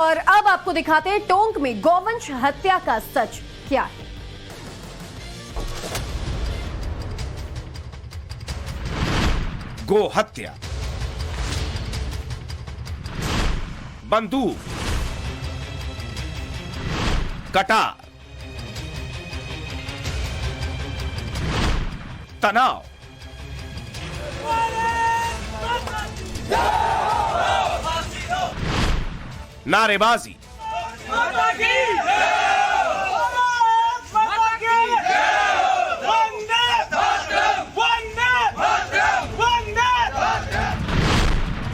और अब आपको दिखाते हैं टोंक में गौवंश हत्या का सच क्या है। गो हत्या, बंदूक, कटार, तनाव, नारेबाजी,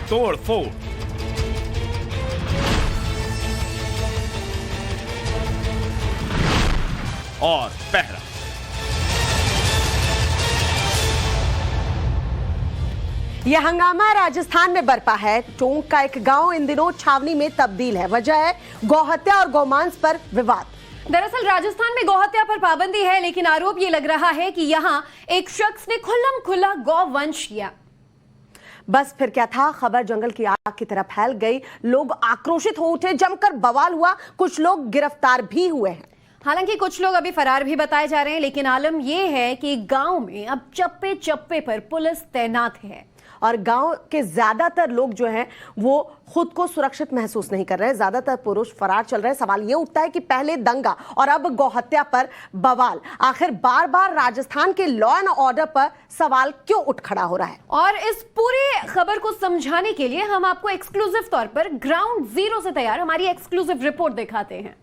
तोड़ फोड़, और पहरा। यह हंगामा राजस्थान में बरपा है। टोंक का एक गांव इन दिनों छावनी में तब्दील है। वजह है गौहत्या और गौमांस पर विवाद। दरअसल राजस्थान में गौहत्या पर पाबंदी है, लेकिन आरोप ये लग रहा है कि यहां एक शख्स ने खुल्लम खुल्ला गौवंश किया। बस फिर क्या था, खबर जंगल की आग की तरह फैल गई। लोग आक्रोशित हो उठे, जमकर बवाल हुआ। कुछ लोग गिरफ्तार भी हुए हैं। हालांकि कुछ लोग अभी फरार भी बताए जा रहे हैं, लेकिन आलम यह है कि गांव में अब चप्पे चप्पे पर पुलिस तैनात है और गांव के ज्यादातर लोग जो हैं वो खुद को सुरक्षित महसूस नहीं कर रहे हैं। ज्यादातर पुरुष फरार चल रहे हैं। सवाल ये उठता है कि पहले दंगा और अब गौहत्या पर बवाल। आखिर बार बार राजस्थान के लॉ एंड ऑर्डर पर सवाल क्यों उठ खड़ा हो रहा है? और इस पूरी खबर को समझाने के लिए हम आपको एक्सक्लूसिव तौर पर ग्राउंड जीरो से तैयार हमारी एक्सक्लूसिव रिपोर्ट दिखाते हैं।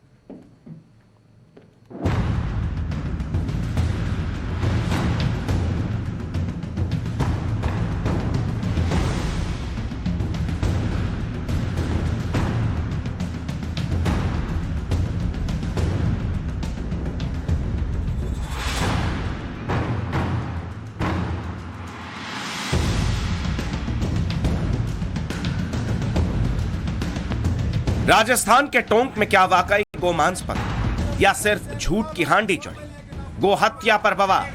राजस्थान के टोंक में क्या वाकई गोमांस पर या सिर्फ झूठ की हांडी चढ़ी? गो हत्या पर बवाल।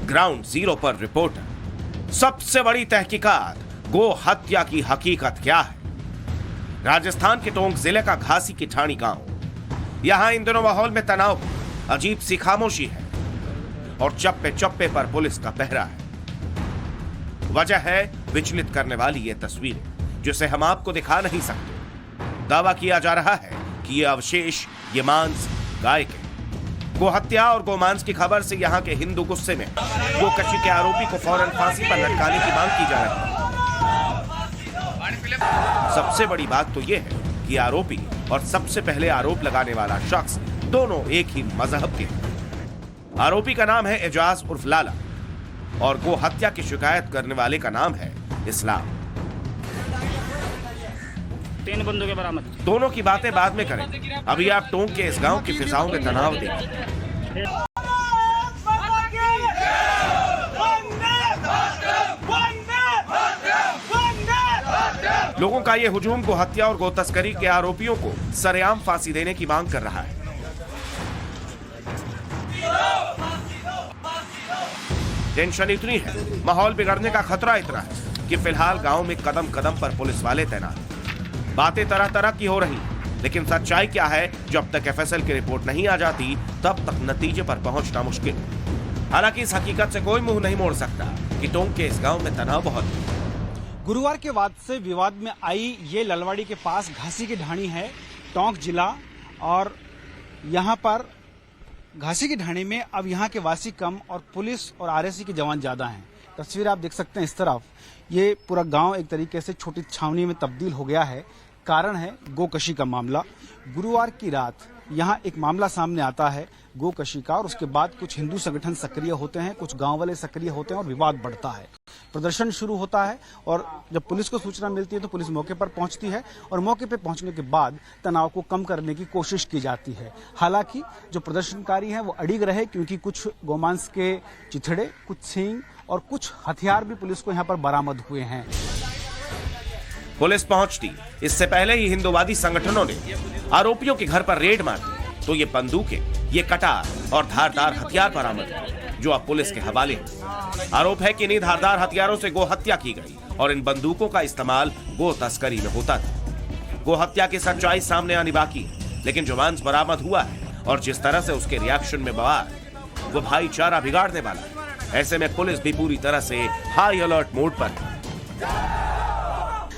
ग्राउंड जीरो पर रिपोर्टर। सबसे बड़ी तहकीकात, गो हत्या की हकीकत क्या है? राजस्थान के टोंक जिले का घासी की ठाणी गांव। यहां इन दिनों माहौल में तनाव, अजीब सी खामोशी है और चप्पे चप्पे पर पुलिस का पहरा है। वजह है विचलित करने वाली ये तस्वीरें जिसे हम आपको दिखा नहीं सकते। दावा किया जा रहा है कि ये अवशेष, ये मांस गाय के। गोहत्या और गोमांस की खबर से यहाँ के हिंदू गुस्से में गोकशी के आरोपी को फौरन फांसी पर लटकाने की मांग की जा रही है। सबसे बड़ी बात तो ये है कि आरोपी और सबसे पहले आरोप लगाने वाला शख्स दोनों एक ही मजहब के हैं। आरोपी का नाम है एजाज उर्फ लाला और गोहत्या की शिकायत करने वाले का नाम है इस्लाम। 3 बंदूकें बरामद। दोनों की बातें बाद में करें। अभी आप टोंक के इस गांव की फिजाओं में तनाव देखिए। लोगों का ये हुजूम गोहत्या और गोतस्करी के आरोपियों को सरेआम फांसी देने की मांग कर रहा है। टेंशन इतनी है, माहौल बिगड़ने का खतरा इतना है कि फिलहाल गांव में कदम कदम पर पुलिस वाले तैनात। बातें तरह तरह की हो रही, लेकिन सच्चाई क्या है, जब तक एफएसएल की रिपोर्ट नहीं आ जाती तब तक नतीजे पर पहुंचना मुश्किल। हालांकि इस हकीकत से कोई मुंह नहीं मोड़ सकता कि टोंक के इस गांव में तनाव बहुत है। गुरुवार के बाद से विवाद में आई ये ललवाड़ी के पास घासी की ढाणी है, टोंक जिला। और यहाँ पर घासी की ढाणी में अब यहाँ के वासी कम और पुलिस और आरएसी के जवान ज्यादा हैं। तस्वीर आप देख सकते हैं इस तरफ। ये पूरा गांव एक तरीके से छोटी छावनी में तब्दील हो गया है। कारण है गोकशी का मामला। गुरुवार की रात यहाँ एक मामला सामने आता है गोकशी का, और उसके बाद कुछ हिंदू संगठन सक्रिय होते हैं, कुछ गांव वाले सक्रिय होते हैं और विवाद बढ़ता है। प्रदर्शन शुरू होता है और जब पुलिस को सूचना मिलती है तो पुलिस मौके पर पहुंचती है और मौके पर पहुंचने के बाद तनाव को कम करने की कोशिश की जाती है। हालांकि जो प्रदर्शनकारी हैं वो अड़िग रहे, क्योंकि कुछ गोमांस के चिथड़े, कुछ सींग और कुछ हथियार भी पुलिस को यहाँ पर बरामद हुए हैं। पुलिस पहुंचती इससे पहले ही हिंदुवादी संगठनों ने आरोपियों के घर पर रेड मार दी तो ये बंदूकें, ये कटार और धारदार हथियार बरामद हुए, जो अब पुलिस के हवाले हैं। आरोप है कि इन्हीं धारदार हथियारों से गो हत्या की गई और इन बंदूकों का इस्तेमाल गो तस्करी में होता था। गोहत्या की सच्चाई सामने आनी बाकी है, लेकिन जो मांस बरामद हुआ है और जिस तरह से उसके रिएक्शन में बवाल, वो भाईचारा बिगाड़ने वाला है। ऐसे में पुलिस भी पूरी तरह से हाई अलर्ट मोड पर है।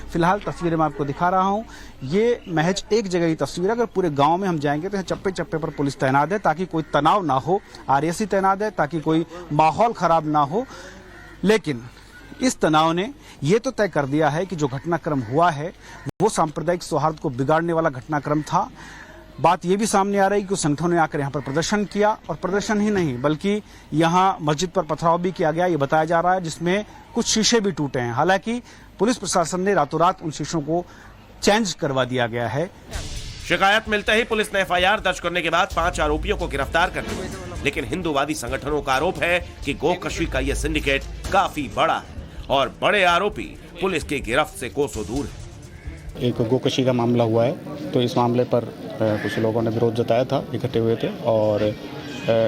फिलहाल तस्वीरें मैं आपको दिखा रहा हूं, ये महज एक जगह की तस्वीर है। अगर पूरे गांव में हम जाएंगे तो चप्पे चप्पे पर पुलिस तैनात है ताकि कोई तनाव ना हो, आरएसी तैनात है ताकि कोई माहौल खराब ना हो। लेकिन इस तनाव ने ये तो तय कर दिया है कि जो घटनाक्रम हुआ है वो सांप्रदायिक सौहार्द को बिगाड़ने वाला घटनाक्रम था। बात ये भी सामने आ रही है कि कुछ संगठनों ने आकर यहाँ पर प्रदर्शन किया, और प्रदर्शन ही नहीं बल्कि यहाँ मस्जिद पर पथराव भी किया गया, ये बताया जा रहा है, जिसमें कुछ शीशे भी टूटे हैं। हालांकि पुलिस प्रशासन ने रातों रात उन शीशों को चेंज करवा दिया गया है। शिकायत मिलते ही पुलिस ने एफआईआर दर्ज करने के बाद 5 आरोपियों को गिरफ्तार कर लिया। लेकिन हिंदूवादी संगठनों का आरोप है कि गोकशी का यह सिंडिकेट काफी बड़ा है और बड़े आरोपी पुलिस की गिरफ्त से कोसों दूर है। एक गोकशी का मामला हुआ है, तो इस मामले पर कुछ लोगों ने विरोध जताया था, इकट्ठे हुए थे, और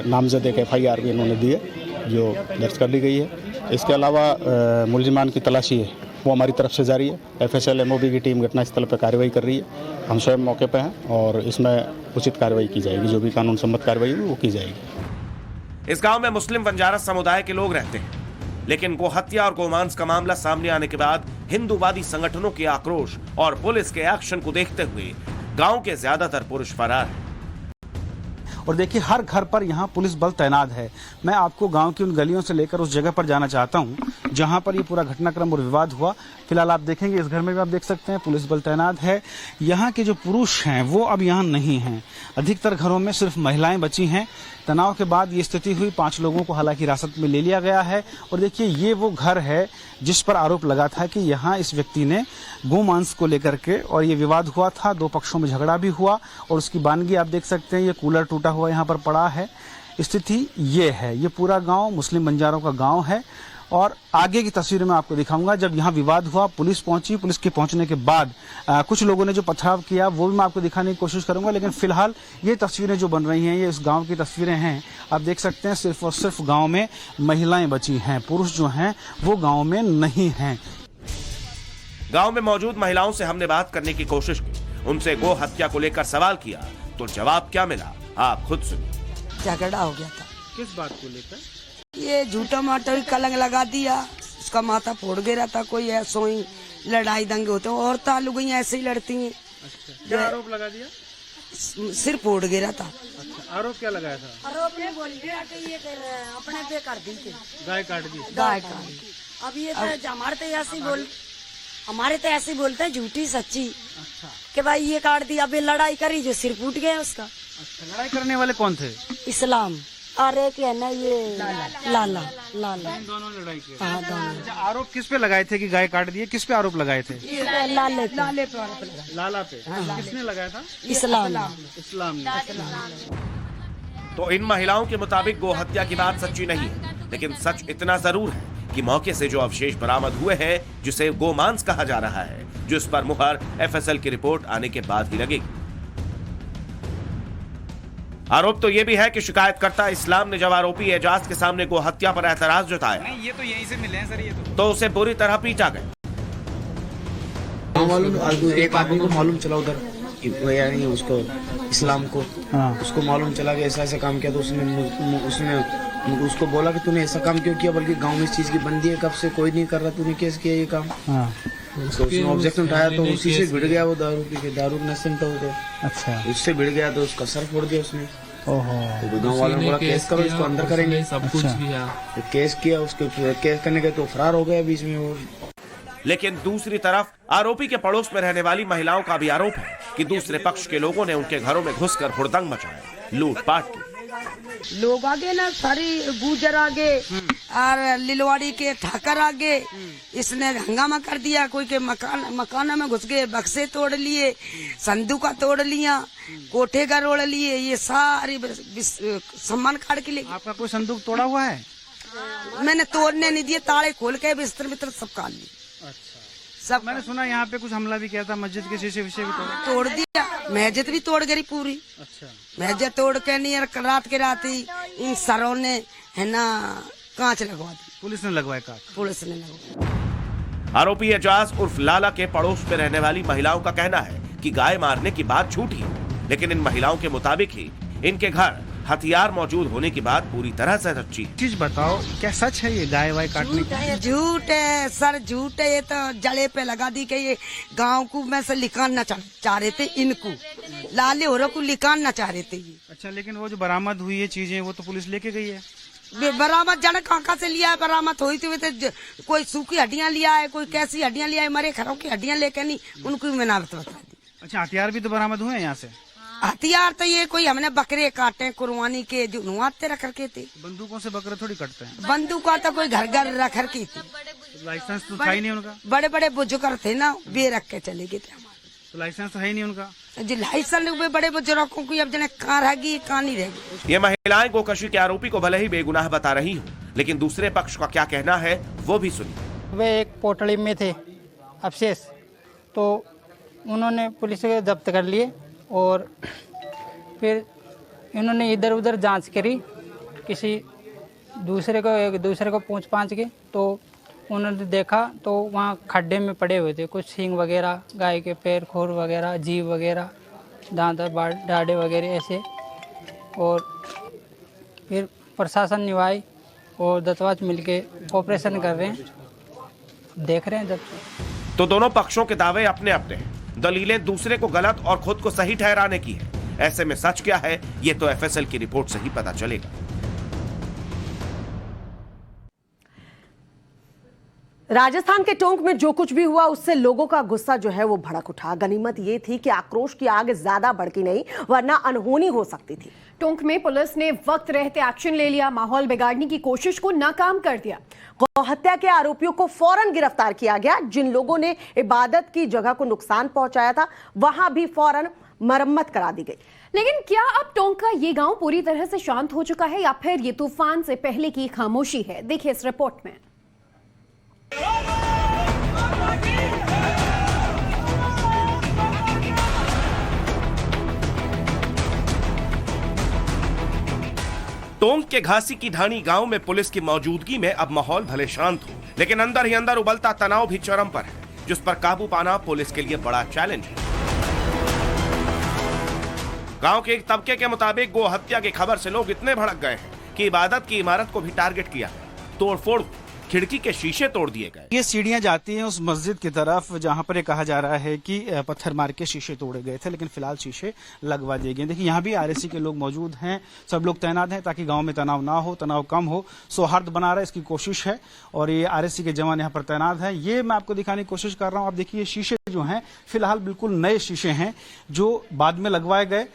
नामजद एक एफआईआर भी इन्होंने दी है जो दर्ज कर ली गई है। इसके अलावा मुलजिमान की तलाशी है वो हमारी तरफ से जारी है। एफएसएल एमओबी की टीम घटनास्थल पर कार्रवाई कर रही है। हम स्वयं मौके पर हैं और इसमें उचित कार्रवाई की जाएगी, जो भी कानून सम्मत कार्रवाई होगी वो की जाएगी। इस गांव में मुस्लिम बंजारा समुदाय के लोग रहते हैं, लेकिन गोहत्या और गोमांस का मामला सामने आने के बाद हिंदूवादी संगठनों के आक्रोश और पुलिस के एक्शन को देखते हुए गांव के ज्यादातर पुरुष फरार हैं। और देखिए हर घर पर यहाँ पुलिस बल तैनात है। मैं आपको गांव की उन गलियों से लेकर उस जगह पर जाना चाहता हूँ जहां पर ये पूरा घटनाक्रम और विवाद हुआ। फिलहाल आप देखेंगे इस घर में भी आप देख सकते हैं पुलिस बल तैनात है। यहाँ के जो पुरुष हैं वो अब यहाँ नहीं हैं, अधिकतर घरों में सिर्फ महिलाएं बची हैं। तनाव के बाद ये स्थिति हुई, 5 लोगों को हालांकि हिरासत में ले लिया गया है। और देखिए ये वो घर है जिस पर आरोप लगा था कि यहाँ इस व्यक्ति ने गोमांस को लेकर के और ये विवाद हुआ था, 2 पक्षों में झगड़ा भी हुआ और उसकी बानगी आप देख सकते हैं। ये कूलर टूटा हुआ यहाँ पर पड़ा है। स्थिति ये है, ये पूरा गांव मुस्लिम बंजारों का गांव है। और आगे की तस्वीर मैं आपको दिखाऊंगा। जब यहाँ विवाद हुआ, पुलिस पहुंची, पुलिस के पहुंचने के बाद कुछ लोगों ने जो पथराव किया वो भी मैं आपको दिखाने की कोशिश करूंगा। लेकिन फिलहाल ये तस्वीरें जो बन रही हैं ये इस गांव की तस्वीरें हैं। आप देख सकते हैं सिर्फ और सिर्फ गांव में महिलाएं बची हैं, पुरुष जो हैं वो गांव में नहीं हैं। गांव में मौजूद महिलाओं से हमने बात करने की कोशिश की, उनसे गो हत्या को लेकर सवाल किया, तो जवाब क्या मिला आप खुद सुनिए। झगड़ा हो गया था। किस बात को लेकर? ये झूठा माटा भी कलंग लगा दिया, उसका माथा फोड़ गिरा था। कोई ऐसा ही लड़ाई दंगे होते हैं, औरतें लोग ऐसे ही लड़ती हैं। क्या आरोप लगा दिया? सिर फोड़ गिरा था। अच्छा, आरोप क्या लगाया था? आरोप ये बोल दिया कि ये अपने पे कर दी थी, गाय काट दी। गाय काट दी। अब ये तो हमारे तो ऐसे बोलते हैं झूठी सच्ची। अच्छा, कि भाई ये काट दी, अब ये लड़ाई करी जो सिर फूट गया उसका। अच्छा, लड़ाई करने वाले कौन थे? इस्लाम अरे क्या ना ये लाला दोनों लड़ाई की। हाँ दोनों। अच्छा, आरोप किस पे लगाए थे कि गाय काट दिए? किस पे आरोप लगाए थे? लाले लाला पे। किसने लगाया था? इस्लाम ने। तो इन महिलाओं के मुताबिक गोहत्या की बात सच्ची नहीं है, लेकिन सच इतना जरूर है कि मौके से जो अवशेष बरामद हुए हैं, जिसे गोमांस कहा जा रहा है, जिस पर मुहर एफएसएल की रिपोर्ट आने के बाद ही लगेगी। आरोप तो यह भी है कि शिकायतकर्ता इस्लाम ने जब आरोपी एजाज के सामने गोहत्या पर एतराज जताया, नहीं ये तो यहीं से मिले हैं सर। ये तो उसे बुरी तरह पीटा गया। एक आदमी को मालूम चला उधर, यानी उसको इस्लाम को, उसको मालूम चला कि ऐसा ऐसा काम किया, तो उसने उसको बोला कि तूने ऐसा काम क्यों किया, बल्कि गांव में इस चीज की बंदी है, कब से कोई नहीं कर रहा, तूने कैसे किया ये काम। तो उसने ऑब्जेक्शन उठाया, तो उसी से भिड़ गया वो दारू पी के, दारू नशे में था। अच्छा, उससे भिड़ गया तो उसका सर फोड़ दिया उसने। तो गाँव वालों ने बोला केस करो, इसको अंदर करेंगे। सब कुछ किया, तो केस किया, उसके केस करने के तो फरार हो गया बीच में वो। लेकिन दूसरी तरफ आरोपी के पड़ोस में रहने वाली महिलाओं का भी आरोप है कि दूसरे पक्ष के लोगों ने उनके घरों में घुसकर हुड़दंग मचाया, लूटपाट की। लोग आगे ना, सारी गुजर आगे और लिलवाड़ी के ठाकर आगे, इसने हंगामा कर दिया। कोई के मकान में घुस गए, बक्से तोड़ लिए, संदूका तोड़ लिया, कोठे का रोड़ लिए, ये सारी सामान काट के लिए। आपका कोई संदूक तोड़ा हुआ है? मैंने तोड़ने नहीं दिए, ताले खोल के बिस्तर बिस्तर सब काट लिए। सब मैंने सुना यहाँ पे कुछ हमला भी किया था, मस्जिद के शीशे विशे भी तोड़ दिया, मस्जिद भी तोड़ गई पूरी। अच्छा, मस्जिद तोड़ के नहीं, रात के रात ही इन सरों ने है ना कांच लगवा दी। पुलिस ने लगवाया कांच? पुलिस ने लगवाया। आरोपी एजाज उर्फ लाला के पड़ोस में रहने वाली महिलाओं का कहना है कि गाय मारने की बात झूठी है, लेकिन इन महिलाओं के मुताबिक ही इनके घर हथियार मौजूद होने की बात पूरी तरह से सच्ची है। चीज बताओ, क्या सच है ये गाय वाय काटने की? झूठ है सर, झूठ है। ये तो जड़े पे लगा दी कि ये गांव को में से लिकानना चाह रहे थे, इनको लाले हो को लिकानना चाह रहे थे ये। अच्छा, लेकिन वो जो बरामद हुई है चीजें वो तो पुलिस लेके गई है। बरामद जाने कहाँ से लिया है, बरामद हुई थी तो कोई सूखी हड्डियां लिया है, कोई कैसी हड्डियां लिया है, मरे खरों की हड्डियां लेके नहीं, उनको मैंने बता दी। अच्छा, हथियार भी तो बरामद हुए हैं यहाँ से? हथियार तो ये कोई हमने बकरे काटे कुर्बानी के जो नुआते रख रखे थे। बंदूकों से बकरे थोड़ी कटते हैं। बंदूक तो कोई घर घर रख रखी थी। लाइसेंस तो था ही नहीं उनका। बड़े बड़े बुजुर्ग थे ना, वे रख के चले गए थे हमारे। तो लाइसेंस तो है ही नहीं उनका। जी लाइसेंस भी बड़े बुजुर्गों की अब जने कहाँ रहेगी कहाँ नहीं रहेगी। ये महिलाएं गोकशी के आरोपी को भले ही बेगुनाह बता रही हो, लेकिन दूसरे पक्ष का क्या कहना है वो भी सुनिए। वे एक पोटली में थे अवशेष, तो उन्होंने पुलिस को जब्त कर लिए और फिर इन्होंने इधर उधर जांच करी, किसी दूसरे को एक दूसरे को पूछ पाछ के, तो उन्होंने देखा तो वहाँ खड्डे में पड़े हुए थे कुछ सींग वगैरह, गाय के पैर खोर वगैरह, जीभ वगैरह, दांत डाढ़े वगैरह ऐसे। और फिर प्रशासन निभाई और दत्तवाज मिलके ऑपरेशन कर रहे हैं, देख रहे हैं जब। तो दोनों पक्षों के दावे अपने अपने हैं, दलीलें दूसरे को गलत और खुद को सही ठहराने की है। ऐसे में सच क्या है ये तो एफएसएल की रिपोर्ट से ही पता चलेगा। राजस्थान के टोंक में जो कुछ भी हुआ उससे लोगों का गुस्सा जो है वो भड़क उठा। गनीमत ये थी कि आक्रोश की आग ज्यादा भड़की नहीं, वरना अनहोनी हो सकती थी। टोंक में पुलिस ने वक्त रहते एक्शन ले लिया, माहौल बिगाड़ने की कोशिश को नाकाम कर दिया। गौहत्या के आरोपियों को फौरन गिरफ्तार किया गया। जिन लोगों ने इबादत की जगह को नुकसान पहुंचाया था वहां भी फौरन मरम्मत करा दी गई। लेकिन क्या अब टोंक का ये गांव पूरी तरह से शांत हो चुका है या फिर ये तूफान से पहले की खामोशी है? देखिए इस रिपोर्ट में। टोंक के घासी की ढाणी गांव में पुलिस की मौजूदगी में अब माहौल भले शांत हो, लेकिन अंदर ही अंदर उबलता तनाव भी चरम पर है, जिस पर काबू पाना पुलिस के लिए बड़ा चैलेंज है। गांव के एक तबके के मुताबिक गो हत्या की खबर से लोग इतने भड़क गए हैं कि इबादत की इमारत को भी टारगेट किया है। तोड़फोड़, खिड़की के शीशे तोड़ दिए गए। ये सीढ़ियां जाती हैं उस मस्जिद की तरफ जहां पर ये कहा जा रहा है कि पत्थर मार के शीशे तोड़े गए थे, लेकिन फिलहाल शीशे लगवा दिए गए। देखिए यहाँ भी आरएससी के लोग मौजूद हैं, सब लोग तैनात हैं ताकि गांव में तनाव ना हो, तनाव कम हो, सौहार्द बना रहे इसकी कोशिश है। और ये आरएससी के जवान यहाँ पर तैनात हैं। ये मैं आपको दिखाने की कोशिश कर रहा हूँ। आप देखिए शीशे जो हैं फिलहाल बिल्कुल नए शीशे हैं जो बाद में लगवाए गए।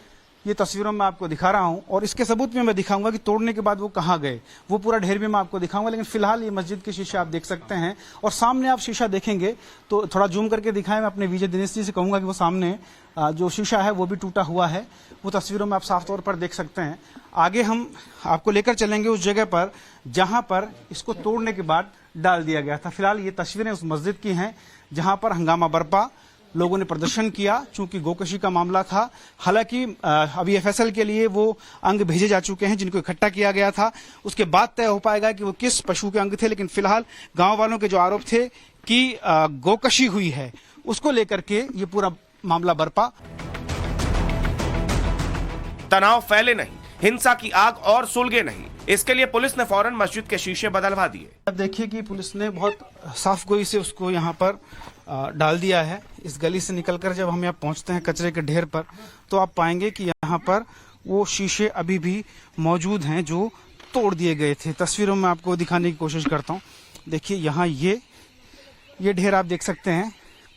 ये तस्वीरों में आपको दिखा रहा हूं और इसके सबूत में मैं दिखाऊंगा कि तोड़ने के बाद वो कहां गए, वो पूरा ढेर भी मैं आपको दिखाऊंगा। लेकिन फिलहाल ये मस्जिद के शीशे आप देख सकते हैं और सामने आप शीशा देखेंगे तो थोड़ा जूम करके दिखाएं। मैं अपने विजय दिनेश जी से कहूंगा कि वो सामने जो शीशा है वो भी टूटा हुआ है, वो तस्वीरों में आप साफ तौर पर देख सकते हैं। आगे हम आपको लेकर चलेंगे उस जगह पर जहां पर इसको तोड़ने के बाद डाल दिया गया था। फिलहाल ये तस्वीरें उस मस्जिद की हैं जहां पर हंगामा बरपा, लोगों ने प्रदर्शन किया चूंकि गोकशी का मामला था। हालांकि अभी एफएसएल के लिए वो अंग भेजे जा चुके हैं जिनको इकट्ठा किया गया था, उसके बाद तय हो पाएगा कि वो किस पशु के अंग थे। लेकिन फिलहाल गांव वालों के जो आरोप थे कि गोकशी हुई है, उसको लेकर के ये पूरा मामला बरपा। तनाव फैले नहीं, हिंसा की आग और सुलगे नहीं, इसके लिए पुलिस ने फौरन मस्जिद के शीशे बदलवा दिए। अब देखिए कि पुलिस ने बहुत साफ गोई से उसको यहाँ पर डाल दिया है। इस गली से निकलकर जब हम यहाँ पहुँचते हैं कचरे के ढेर पर, तो आप पाएंगे कि यहाँ पर वो शीशे अभी भी मौजूद हैं जो तोड़ दिए गए थे। तस्वीरों में आपको दिखाने की कोशिश करता हूँ। देखिए यहाँ ये ढेर आप देख सकते हैं,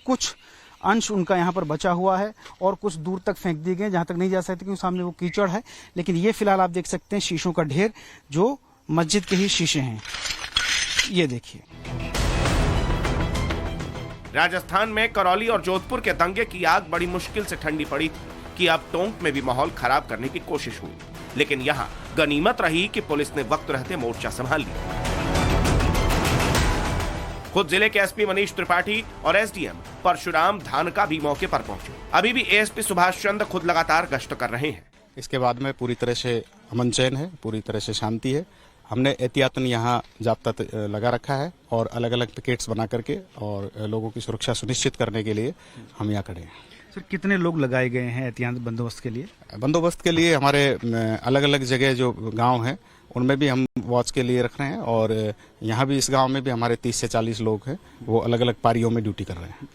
कुछ अंश उनका यहाँ पर बचा हुआ है और कुछ दूर तक फेंक दिए गए, जहाँ तक नहीं जा सकते क्योंकि सामने वो कीचड़ है। लेकिन ये फिलहाल आप देख सकते हैं शीशों का ढेर जो मस्जिद के ही शीशे हैं। ये देखिए राजस्थान में करौली और जोधपुर के दंगे की आग बड़ी मुश्किल से ठंडी पड़ी थी कि अब टोंक में भी माहौल खराब करने की कोशिश हुई, लेकिन यहाँ गनीमत रही कि पुलिस ने वक्त रहते मोर्चा संभाल लिया। खुद जिले के एसपी मनीष त्रिपाठी और एसडीएम परशुराम धानका भी मौके पर पहुंचे। अभी भी एएसपी सुभाष चंद्र खुद लगातार गश्त कर रहे हैं। इसके बाद में पूरी तरह से अमन चैन है, पूरी तरह से शांति है। हमने एहतियातन यहाँ जाब्ता लगा रखा है और अलग अलग पिकेट्स बना करके और लोगों की सुरक्षा सुनिश्चित करने के लिए हम यहाँ खड़े हैं। सर कितने लोग लगाए गए हैं एहतियात बंदोबस्त के लिए? बंदोबस्त के लिए हमारे अलग अलग जगह जो गांव हैं उनमें भी हम वॉच के लिए रख रहे हैं, और यहाँ भी इस गांव में भी हमारे 30 से 40 लोग हैं, वो अलग अलग पारियों में ड्यूटी कर रहे हैं।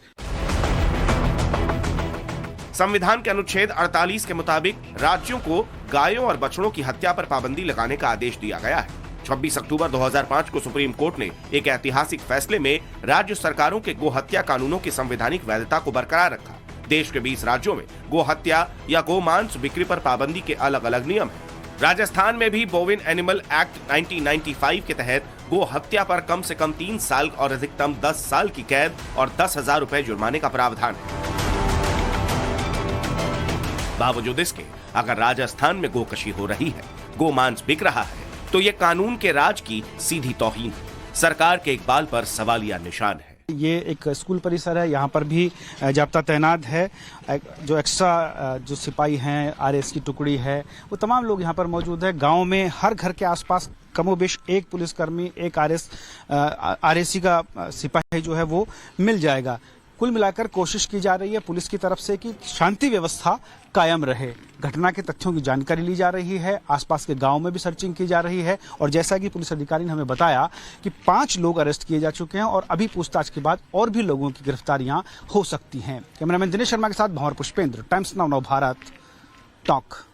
संविधान के अनुच्छेद 48 के मुताबिक राज्यों को गायों और बछड़ों की हत्या पर पाबंदी लगाने का आदेश दिया गया है। 26 अक्टूबर 2005 को सुप्रीम कोर्ट ने एक ऐतिहासिक फैसले में राज्य सरकारों के गो हत्या कानूनों की संवैधानिक वैधता को बरकरार रखा। देश के 20 राज्यों में गो हत्या या गो मांस बिक्री पर पाबंदी के अलग अलग नियम हैं। राजस्थान में भी बोविन एनिमल एक्ट 1995 के तहत गो हत्या पर कम से कम 3 साल और अधिकतम 10 साल की कैद और 10,000 रुपए जुर्माने का प्रावधान है। बावजूद इसके अगर राजस्थान में गोकशी हो रही है, गो मांस बिक रहा है, तो ये कानून के राज की सीधी तौहीन है। सरकार के इकबाल पर सवालिया निशान है। ये एक स्कूल परिसर है, यहाँ पर भी जाब्ता तैनात है। जो एक्स्ट्रा जो सिपाही हैं, आरएस की टुकड़ी है, वो तमाम लोग यहाँ पर मौजूद है। गांव में हर घर के आसपास कमोबेश एक पुलिसकर्मी, एक आरएससी का सिपाही जो है वो मिल जाएगा। कुल मिलाकर कोशिश की जा रही है पुलिस की तरफ से कि शांति व्यवस्था कायम रहे। घटना के तथ्यों की जानकारी ली जा रही है, आसपास के गांव में भी सर्चिंग की जा रही है, और जैसा कि पुलिस अधिकारी ने हमें बताया कि 5 लोग अरेस्ट किए जा चुके हैं और अभी पूछताछ के बाद और भी लोगों की गिरफ्तारियां हो सकती हैं। कैमरामैन दिनेश शर्मा के साथ Bhanwar Pushpendra, Times Now Bharat, talk.